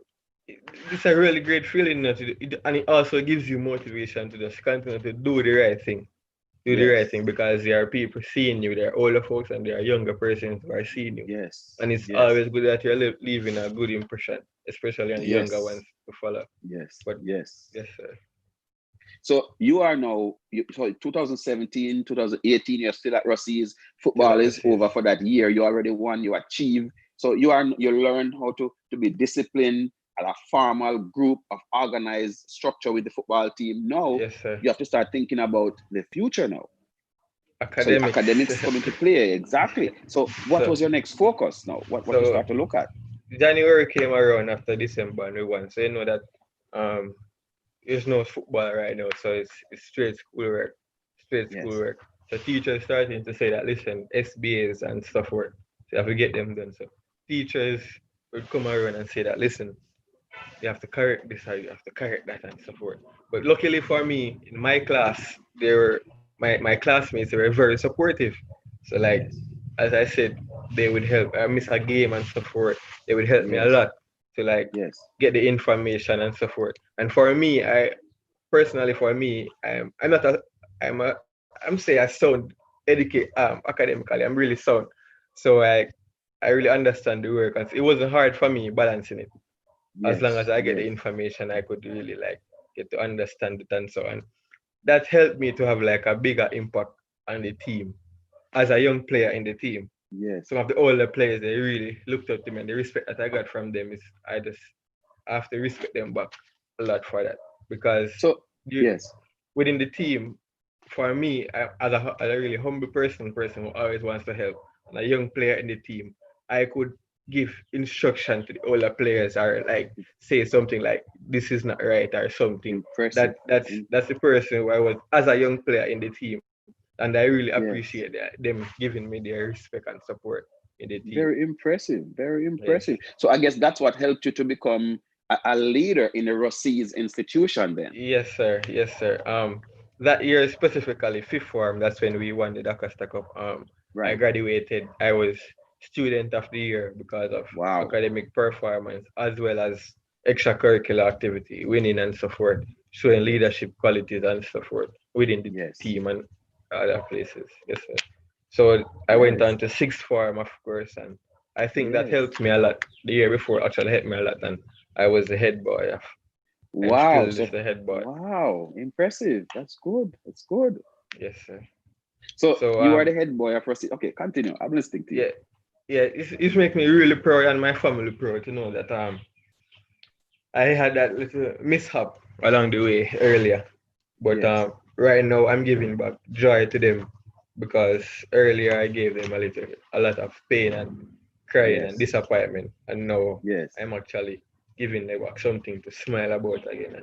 It's a really great feeling, and it also gives you motivation to just continue to do the right thing. do the right Yes. thing because there are people seeing you. There are older folks and there are younger persons who are seeing you. Yes. And it's Yes. always good that you're leaving a good impression, especially on the younger ones Yes. to follow. Yes. But Yes. yes, sir. So you are now, so 2017, 2018, you're still at Ruseas. Still Football at is Ruseas. over for that year. You already won, you achieve. So you learn how to be disciplined at a formal group of organized structure with the football team. Now Yes, sir. you have to start thinking about the future now. So Academics. academics come into play. Exactly. So what so was your next focus now? What you so start to look at? January came around after December and we won. So you know that um there's no football right now, so it's straight schoolwork. Straight Yes. schoolwork. So teachers starting to say that listen, SBAs and stuff work. So you have to get them done. So teachers would come around and say that listen, you have to correct this or you have to correct that and so forth. But luckily for me, in my class, they were my classmates they were very supportive. So like Yes. as I said, they would help. I miss a game and so forth. They would help me a Yes. lot to like Yes. get the information and so forth. And for me, I personally for me, I'm not a I'm say I sound academically. I'm really sound. So I really understand the work and it wasn't hard for me balancing it as long as Yes. I get the Yes. information, I could really like get to understand it and so on. That helped me to have like a bigger impact on the team as a young player in the team. Yes. Some of the older players they really looked up to me and the respect that I got from them is I just have to respect them back a lot for that because So you, yes. within the team, for me as a really humble person who always wants to help, and a young player in the team, I could give instruction to the older players or like say something like this is not right or something. Impressive. That's the person who I was as a young player in the team, and I really appreciate Yes. that them giving me their respect and support in the team. Very impressive. Very Yes. impressive. So I guess that's what helped you to become a leader in the Ruseas institution then. Yes, sir. Yes, sir. That year specifically, fifth form, that's when we won the Dakasta Cup. I Right. graduated. I was student of the year because of Wow. academic performance as well as extracurricular activity, winning and so forth, showing Yes. leadership qualities and so forth within the Yes. team and other places. Yes, sir. So I went on Yes. to sixth form, of course, and I think that Yes. helped me a lot. The year before actually helped me a lot, and I was the head boy of I'm Wow. still just So the head boy. wow. Impressive. That's good. That's good. Yes, sir. So So you are the head boy of Ruseas. Okay, continue. I'm listening to you. yeah, yeah, it's make me really proud and my family proud to know that I had that little mishap along the way earlier. But Yes. right now I'm giving back joy to them because earlier I gave them a lot of pain and crying and Yes. disappointment and now Yes. I'm actually giving them back something to smile about again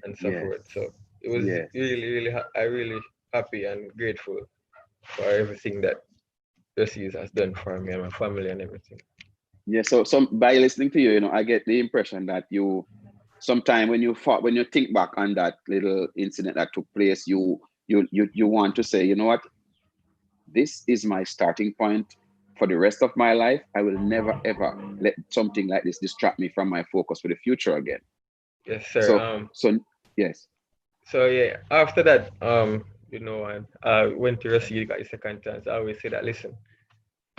and so Yes. forth. So it was Yes. I really happy and grateful for everything that Ruseas has done for me and my family and everything. Yeah, so by listening to you, I get the impression that you sometime when you think back on that little incident that took place, you want to say, you know what, this is my starting point for the rest of my life. I will never ever let something like this distract me from my focus for the future again. Yes, sir. So yes, So yeah, after that, I went to Rusea, got a second chance. I always say that, listen,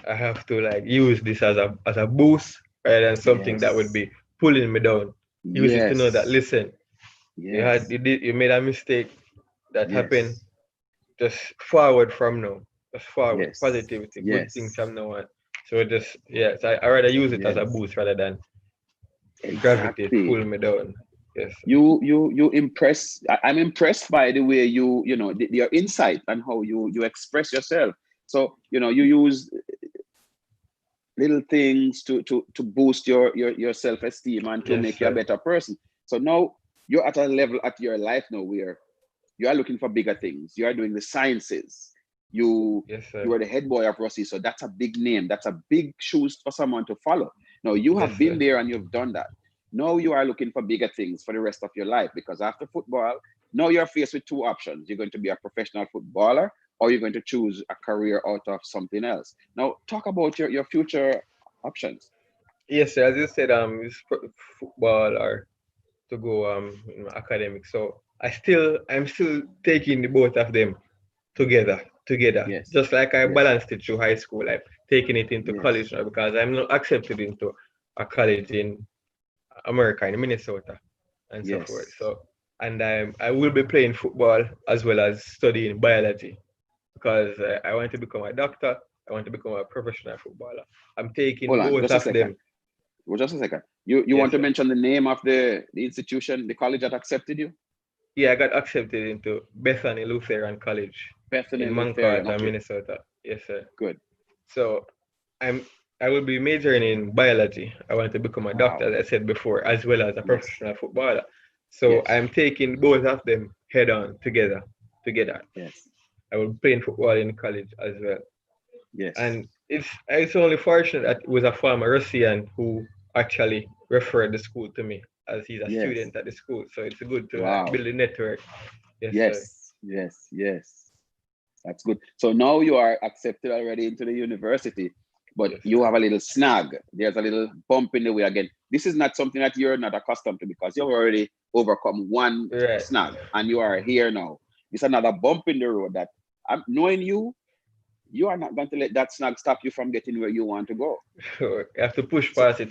I have to like use this as a boost rather than something that would yes, be pulling me down. Use it to know that, yes, listen, yes, you made a mistake that happened. yes, Just forward from now. Just forward, yes, positivity, good things yes, from now on. So just yeah, so I rather use it as a yes, boost rather than gravitate exactly. pull me down. Yes. You impress. I'm impressed by the way your insight and how you express yourself. So you use little things to boost your self-esteem and to Yes, make you a sir. better person. So now you're at a level at your life now where you are looking for bigger things. You are doing the sciences. You Yes, sir. you are the head boy of Rossi, so that's a big name. That's a big shoes for someone to follow. Now you Yes, have been sir. there and you've done that. Now you are looking for bigger things for the rest of your life because after football, now you're faced with two options. You're going to be a professional footballer or you're going to choose a career out of something else. Now talk about your future options. Yes, sir. As you said, football or to go academic. So I'm still taking the both of them together. Yes. Just like I Yes. balanced it through high school, I'm taking it into Yes. college now because I'm not accepted into a college in America, in Minnesota, and so forth. Yes. So, and I will be playing football as well as studying biology because I want to become a doctor. I want to become a professional footballer. I'm taking Hold on, both just a of second. them. Well, just a second. You Yes, want to sir. mention the name of the institution, the college that accepted you? Yeah, I got accepted into Bethany Lutheran College Bethany in Lutheran. Mankato, Okay, Minnesota. Yes, sir. good. So I'm I will be majoring in biology. I want to become a doctor, Wow. as I said before, as well as a Yes. professional footballer. So Yes. I'm taking both of them head on together. Together. Yes. I will be playing football in college as well. Yes. And it's only fortunate that it was a former Rusean who actually referred the school to me as he's a Yes. student at the school. So it's good to Wow. build a network. Yes, sir. Yes. Yes. Yes. That's good. So now you are accepted already into the university, but Yes, you sir. have a little snag. There's a little bump in the way again. This is not something that you're not accustomed to because you've already overcome one Right. snag and you are here now. It's another bump in the road that I'm knowing you, you are not going to let that snag stop you from getting where you want to go. So you have to push So past it.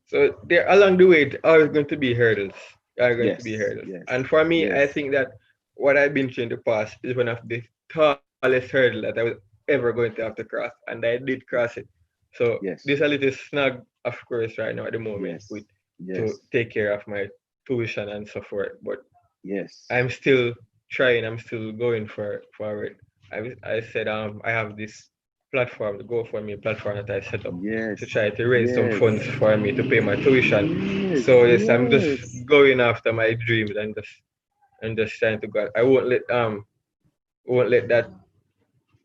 So there along the way, there are going to be hurdles. There are going to be yes, hurdles. yes, And for me, I yes, think that what I've been through in the past is one of the tallest hurdle that I was ever going to have to cross, and I did cross it. So there's a yes, little snag, of course, right now at the moment with yes, to yes, take care of my tuition and so forth. But yes, I'm still trying. I'm still going for it. I said I have this platform, the GoFundMe platform that I set up to yes, try to raise some yes, funds for me to pay my tuition. yes, So yes, I'm just yes, going after my dreams and just trying to go. I won't let that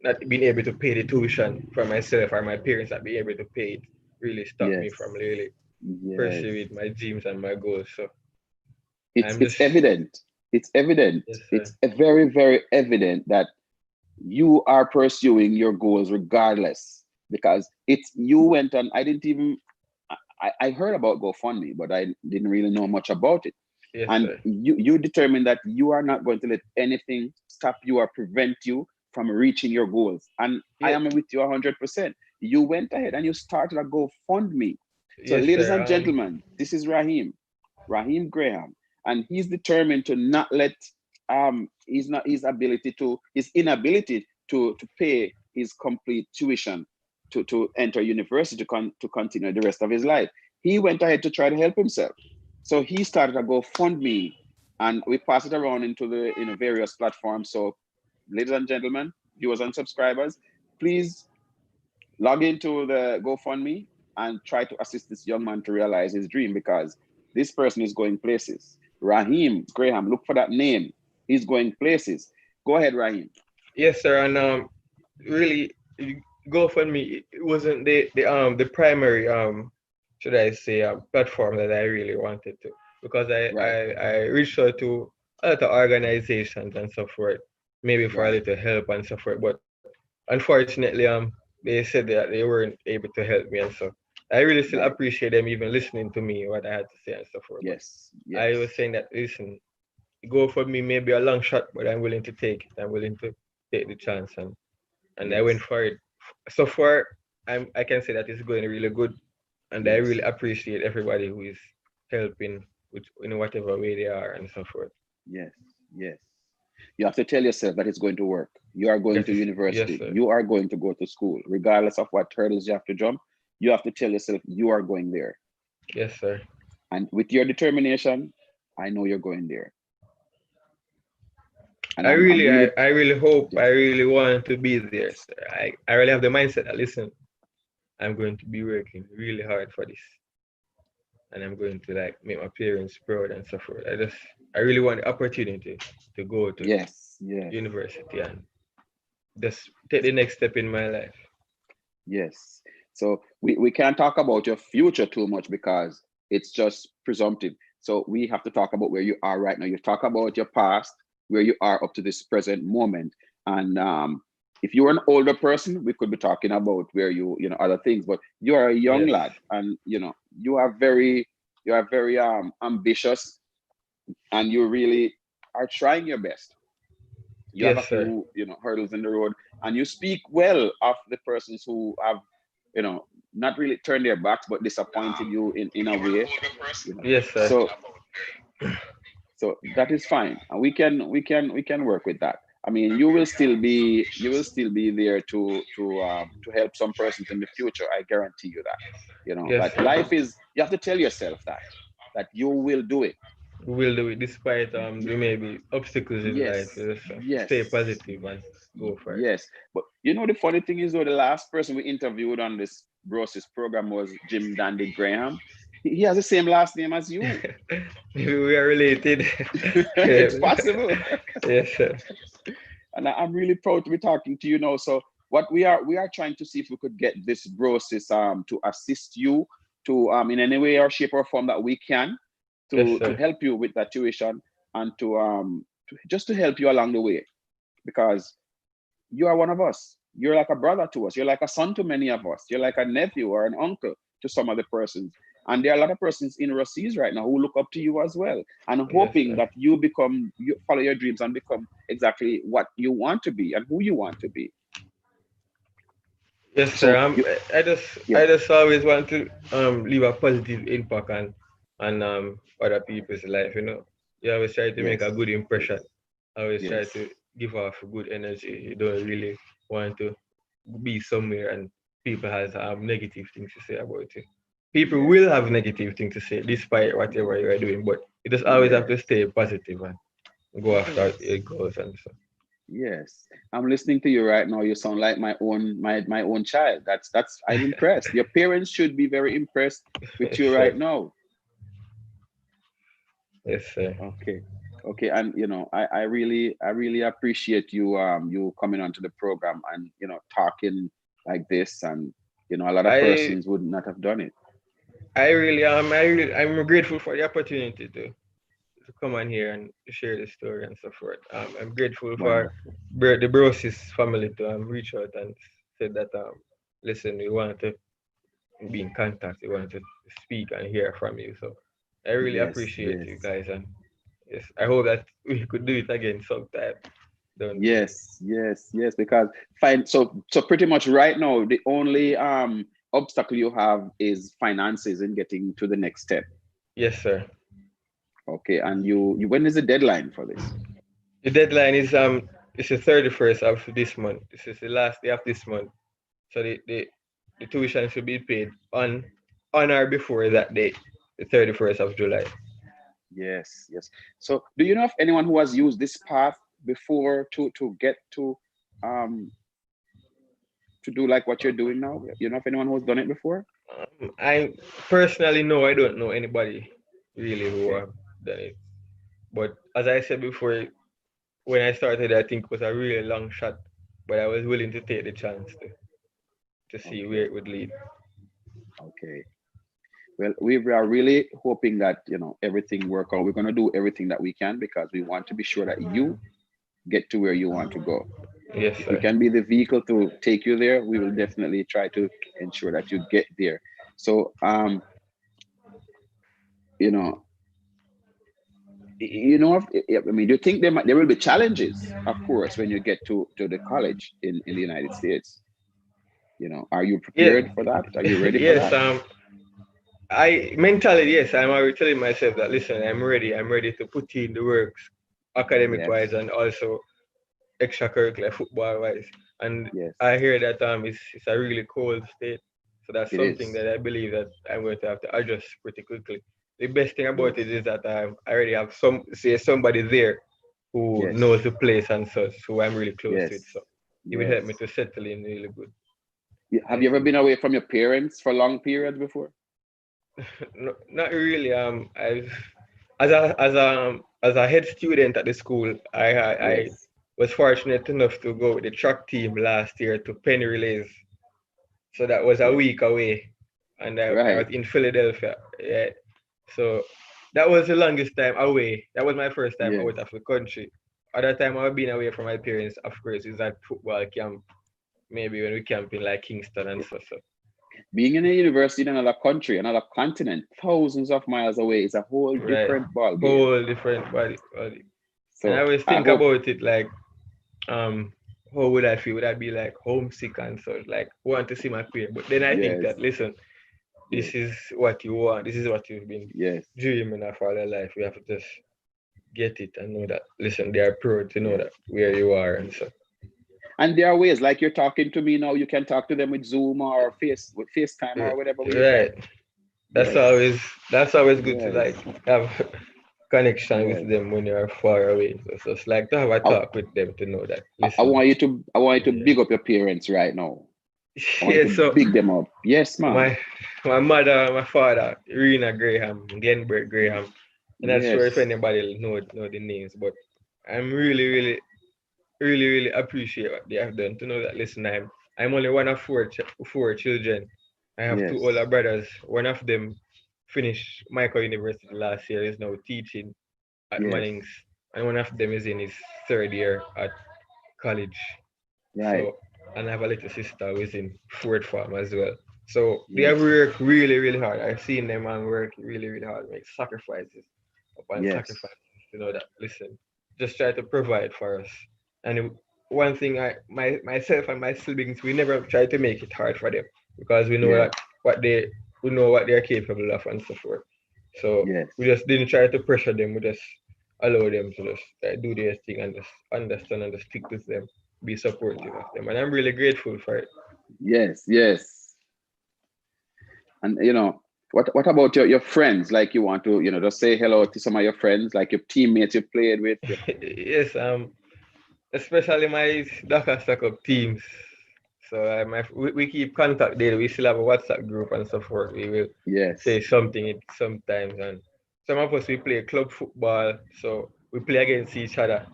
not being able to pay the tuition for myself or my parents not being able to pay it really stop me yes, from really yes. pursuing my dreams and my goals. So It's I'm it's just evident. It's evident. yes sir. It's very, very evident that you are pursuing your goals regardless because it's you went on. I didn't even I heard about GoFundMe, but I didn't really know much about it. Yes And sir. you determined that you are not going to let anything stop you or prevent you from reaching your goals. And I Yeah, am with you 100%. You went ahead and you started a GoFundMe. So, yes ladies sir. and gentlemen, this is Raheem Graham, and he's determined to not let his inability to pay his complete tuition to enter university to continue the rest of his life. He went ahead to try to help himself. So he started a GoFundMe, and we pass it around into the various platforms. So, ladies and gentlemen, viewers and subscribers, please log into the GoFundMe and try to assist this young man to realize his dream because this person is going places. Raheem Graham, look for that name. He's going places. Go ahead, Raheem. Yes sir. And really GoFundMe it wasn't the primary should I say platform that I really wanted to because Right, I reached out to a lot of organizations and so forth maybe for a right. little help and so forth but unfortunately they said that they weren't able to help me and so I really still Right. appreciate them even listening to me what I had to say and so forth but Yes. I was Yes. saying that listen GoFundMe may be a long shot but I'm willing to take it I'm willing to take the chance and I went Yes. for it. So far, I can say that it's going really good, and I really Yes. appreciate everybody who is helping with in whatever way they are and so forth. Yes. Yes. You have to tell yourself that it's going to work. You are going That to is yes, university. sir. You are going to go to school, regardless of what hurdles you have to jump. You have to tell yourself you are going there. Yes, sir. And with your determination, I know you're going there. And I'm really, I really hope, yeah, I really want to be there, sir. I really have the mindset that listen, I'm going to be working really hard for this, and I'm going to like make my parents proud and so forth. I really want the opportunity to go to yes, yes, university and just take the next step in my life. yes. So we can't talk about your future too much because it's just presumptive. So we have to talk about where you are right now. You talk about your past, where you are up to this present moment. And if you were an older person, we could be talking about where other things, but you are a young Yes. lad and you are very ambitious and you really are trying your best. You have a Yes, sir. few, hurdles in the road, and you speak well of the persons who have, not really turned their backs, but disappointed you in a way, Yes, sir. So, that is fine, and we can work with that. I mean, you will still be there to help some persons in the future. I guarantee you that. Yes, Like sir. life is, you have to tell yourself that you will do it. We will do it despite there may be obstacles in life. Yes, Yes, sir. Stay yes, positive and go for it. yes. But the funny thing is, though, the last person we interviewed on this Brosis program was Jim Dandy Graham. He has the same last name as you. Maybe we are related. It's possible. Yes, sir. And I'm really proud to be talking to you now. So what we are trying to see if we could get this Brosis to assist you to in any way or shape or form that we can Yes, to sir. help you with that tuition, and just to help you along the way, because you are one of us. You're like a brother to us. You're like a son to many of us. You're like a nephew or an uncle to some of the persons. And there are a lot of persons in Ruseas right now who look up to you as well, and Yes, hoping sir. that you follow your dreams and become exactly what you want to be and who you want to be. Yes, sir. So yeah, I just always want to leave a positive impact on other people's life. You always try to make yes, a good impression. I always try yes, to give off good energy. You don't really want to be somewhere and people has negative things to say about you. People yes, will have negative things to say despite whatever you are doing, but you just always have to yes, stay positive and go after yes. your goals and so. Yes, I'm listening to you right now. You sound like my own child. I'm impressed. Your parents should be very impressed with Yes, you sir. right now. Yes, sir. Okay. Okay. And I really appreciate you coming onto the program and talking like this, and a lot of I persons would not have done it. I really am. I'm grateful for the opportunity to come on here and share the story and so forth. I'm grateful for Wonderful. the Brosis family to reach out and said that listen, we want to be in contact. We want to speak and hear from you. So I really Yes, appreciate yes. you guys, and yes, I hope that we could do it again sometime down the road. Yes, yes, yes. Because fine, so pretty much right now the only obstacle you have is finances in getting to the next step. Yes, sir. Okay, and you when is the deadline for this? The deadline is it's the 31st of this month. This is the last day of this month. So the tuition should be paid on or before that date, the 31st of July. Yes, yes. So do you know of anyone who has used this path before to get um to do like what you're doing now? You know of anyone who's done it before? I personally know I don't know anybody really who Okay, have done it. But as I said before, when I started, I think it was a really long shot, but I was willing to take the chance to see where okay, it would lead. okay. Well, we are really hoping that everything work out. We're gonna do everything that we can because we want to be sure that you get to where you want to go. Yes, If we sir. can be the vehicle to take you there, we will definitely try to ensure that you get there. So you know, I mean, do you think there will be challenges, of course, when you get to the college in the United States? Are you Yeah, prepared for that? Are you ready for yes. that? I mentally, yes, I'm already telling myself that listen, I'm ready. I'm ready to put in the works, academic Yes, wise, and also extracurricular football wise. And yes, I hear that it's a really cold state. So that's it something is. that I believe that I'm going to have to adjust pretty quickly. The best thing about it Yes, is that I already have somebody there who knows yes, the place and such, who I'm really close with. yes, So it will help me yes. to settle in really good. Have And you ever see. been away from your parents for long periods before? No, not really. I've as a head student at the school, I Yes, was fortunate enough to go with the track team last year to Penny Relays. So that was a yes, week away, and I was right. in Philadelphia. Yeah. So that was the longest time away. That was my first time Yes, out of the country. Other time I've been away from my parents, of course, is at football camp. Maybe when we camp in like Kingston and so. So being in a university in another country, another continent, thousands of miles away is a whole right, different ball game. whole different body. And I So always I think hope, about it like um how would I feel? Would I be like homesick and such, like want to see my parents? But then I think Yes. that listen, Yes. this is what you want, this is what you've been Yes. dreaming of all your life. You have to just get it and know that listen, they are proud to know Yes. that where you are and so And there are ways, like you're talking to me now, you can talk to them with Zoom or with FaceTime or whatever way you right. can. That's Yes. always that's always good to Yes. like have connection with Yes. them when you are far away. So it's like to have a I, talk with them to know that I listen. want you to Yeah. big up your parents right now. I want Yeah, you to so big them up. Yes, man. my my mother, my father, Rena Graham, Genbert Graham. I'm not sure if Yes. anybody know the names, but I'm really appreciate what they have done to know that listen, I'm only one of four children. I have two Yes. older brothers. One of them finished Michael University last year, is now teaching at Yes. Manning's, and one of them is in his third year at college. Right. So, and I have a little sister who is in fourth form as well. So they have Yes. worked really hard. I've seen them and work really hard, make sacrifices upon Yes. sacrifices to know that listen, just try to provide for us. And one thing myself and my siblings, we never try to make it hard for them because we know Yes. that what they we know what they're capable of and so forth. So Yes. we just didn't try to pressure them. We just allow them to just do their thing and just understand and just stick with them, be supportive of them. And I'm really grateful for it. Yes. Yes. And what about your friends? Like you want to, just say hello to some of your friends, like your teammates you played with. Yes, especially my Dakar Stack Up teams. So we keep contact there. We still have a WhatsApp group and so forth. We will Yes. say something sometimes, and some of us we play club football, so we play against each other.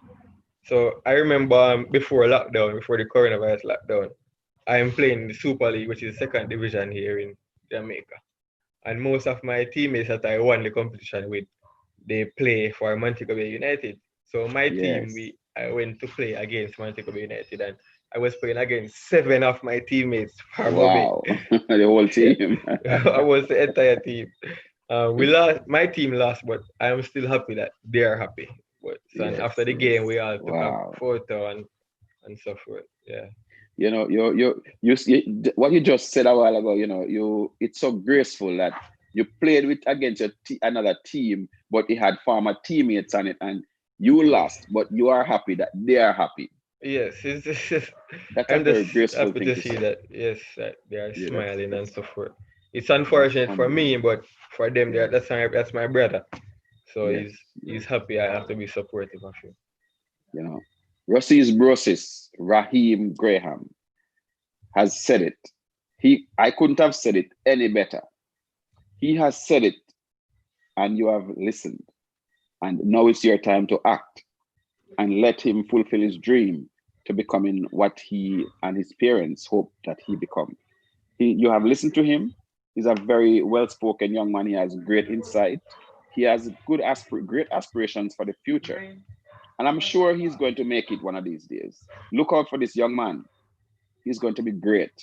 So I remember before lockdown, before the coronavirus lockdown, I am playing the Super League, which is second division here in Jamaica. And most of my teammates that I won the competition with, they play for Montego Bay United. So my team, Yes. I went to play against Montego Bay United, and I was playing against seven of my teammates for Bobby. Wow. The whole team. I was the entire team. We lost. My team lost, but I am still happy that they are happy. But so and Yes. after the Yes. game, we all took a Wow. photo and so forth. Yeah. What you just said a while ago, it's so graceful that you played with against another team, but it had former teammates on it, and you Yes. lost, but you are happy that they are happy. Yes. Just, That's a I'm just very graceful happy thing to to see say. that. Yes, that they are Yeah, smiling and so forth. It's that's unfortunate for humbling. me, but for them, Yes, that's my brother. So yes, he's yes. happy. I have to be supportive of him. You know, Rusea's brosis, Raheem Graham, has said it. I couldn't have said it any better. He has said it, and you have listened. And now it's your time to act and let him fulfill his dream to becoming what he and his parents hope that he become. You have listened to him. He's a very well-spoken young man. He has great insight. He has great aspirations for the future. And I'm sure he's going to make it one of these days. Look out for this young man. He's going to be great.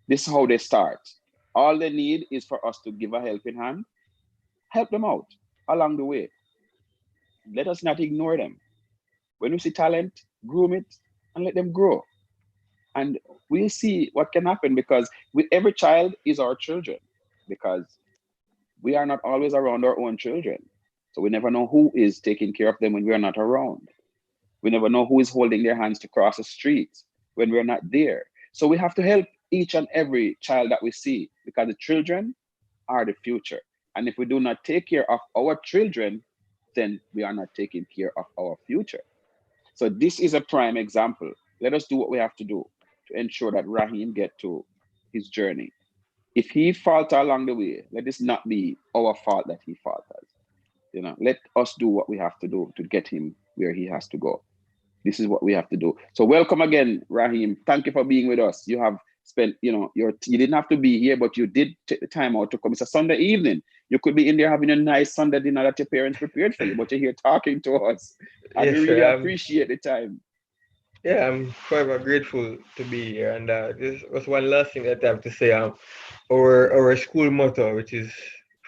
This is how they start. All they need is for us to give a helping hand, help them out along the way. Let us not ignore them. When we see talent, groom it and let them grow. And we'll see what can happen because with every child is our children because we are not always around our own children. So we never know who is taking care of them when we are not around. We never know who is holding their hands to cross the street when we're not there. So we have to help each and every child that we see because the children are the future. And if we do not take care of our children, then we are not taking care of our future. So this is a prime example. Let us do what we have to do to ensure that Raheem get to his journey. If he falter along the way, let this not be our fault that he falters. Let us do what we have to do to get him where he has to go. This is what we have to do. So welcome again, Raheem. Thank you for being with us. You have spent, you didn't have to be here, but you did take the time out to come. It's a Sunday evening. You could be in there having a nice Sunday dinner that your parents prepared for you, but you're here talking to us. And we Yes, really sir. appreciate the time. I'm forever grateful to be here. And this was one last thing that I have to say. Our school motto, which is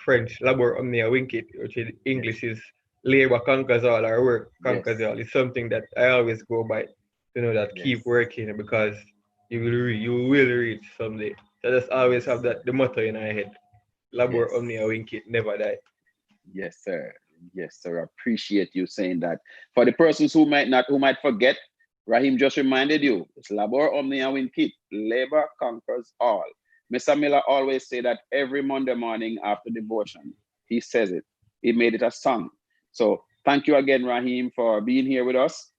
French, "Labor omnia vincit," which in Yes, English is "Labor conquers all," or "Work yes, conquers all." It's something that I always go by. to know that Yes. keep working because you will reach someday. So just always have that the motto in our head. Yes. Labor omnia vincit, never die. Yes, sir. Yes, sir. Appreciate you saying that. For the persons who might forget, Raheem just reminded you, it's labor omnia vincit. Labor conquers all. Mr. Miller always say that every Monday morning after devotion. He says it. He made it a song. So thank you again, Raheem, for being here with us.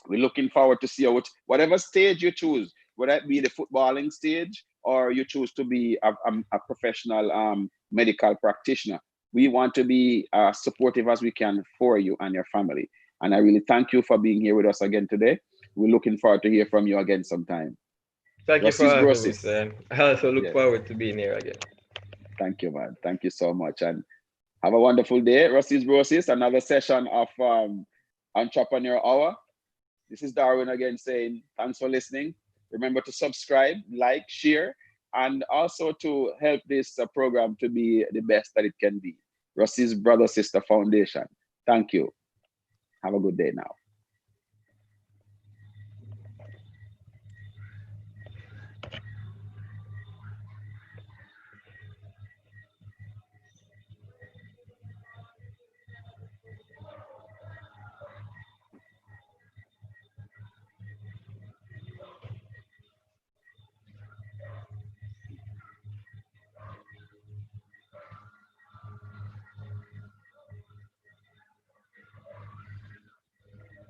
We're looking forward to see whatever stage you choose, whether it be the footballing stage or you choose to be a professional medical practitioner. We want to be supportive as we can for you and your family. And I really thank you for being here with us again today. We're looking forward to hear from you again sometime. Thank you for Rusty's having me, Brosis. son. I also look Yes. forward to being here again. Thank you, man. Thank you so much. And have a wonderful day. Rusty's Brosis, another session of Entrepreneur Hour. This is Darwin again saying thanks for listening. Remember to subscribe, like, share, and also to help this program to be the best that it can be. Rusty's Brother Sister Foundation. Thank you. Have a good day now.